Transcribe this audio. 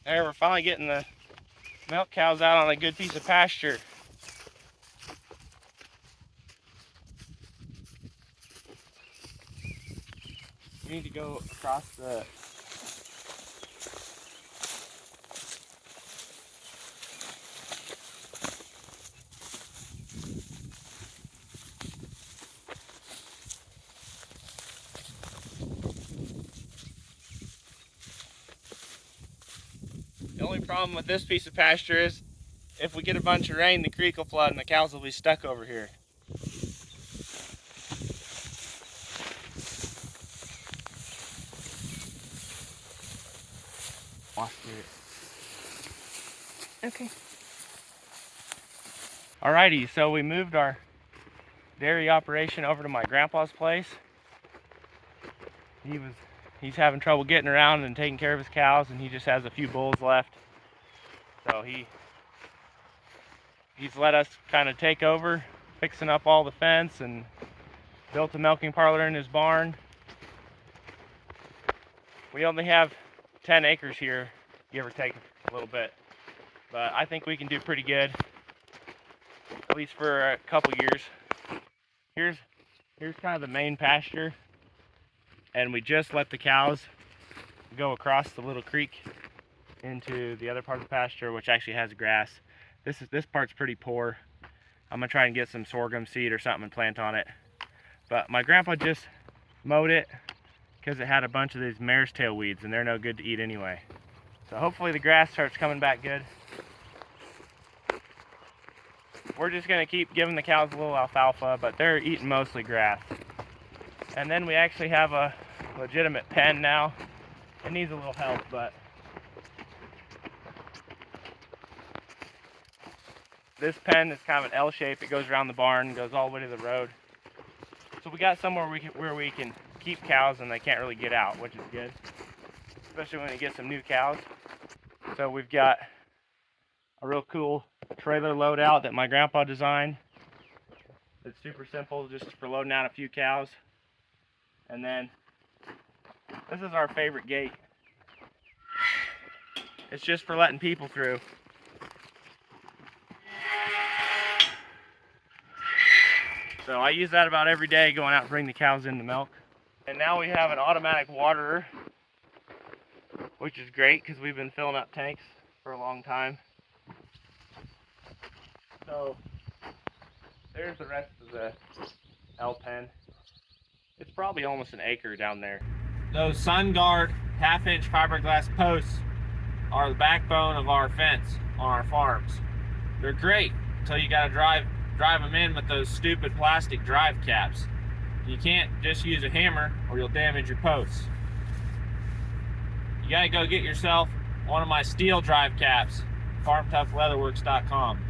There, we're finally getting the milk cows out on a good piece of pasture. We need to go across the The only problem with this piece of pasture is if we get a bunch of rain, the creek will flood and the cows will be stuck over here. Wash it. Okay. Alrighty, so we moved our dairy operation over to my grandpa's place. He's having trouble getting around and taking care of his cows, and he just has a few bulls left. So he's let us kind of take over, fixing up all the fence, and built a milking parlor in his barn. We only have 10 acres here, give or take a little bit, but I think we can do pretty good, at least for a couple years. Here's kind of the main pasture, and we just let the cows go across the little creek into the other part of the pasture, which actually has grass. This part's pretty poor. I'm gonna try and get some sorghum seed or something and plant on it. But my grandpa just mowed it because it had a bunch of these mare's tail weeds, and they're no good to eat anyway. So hopefully the grass starts coming back good. We're just gonna keep giving the cows a little alfalfa, but they're eating mostly grass. And then we actually have a legitimate pen now. It needs a little help, but this pen is kind of an L shape. It goes around the barn, goes all the way to the road. So we got somewhere where we can keep cows and they can't really get out, which is good, especially when you get some new cows. So we've got a real cool trailer loadout that my grandpa designed. It's super simple, just for loading out a few cows. And then this is our favorite gate. It's just for letting people through. So I use that about every day going out and bring the cows in to milk. And now we have an automatic waterer, which is great because we've been filling up tanks for a long time. So there's the rest of the L pen. It's probably almost an acre down there. Those SunGuard half-inch fiberglass posts are the backbone of our fence on our farms. They're great until you gotta drive them in with those stupid plastic drive caps. You can't just use a hammer or you'll damage your posts. You gotta go get yourself one of my steel drive caps, farmtoughleatherworks.com.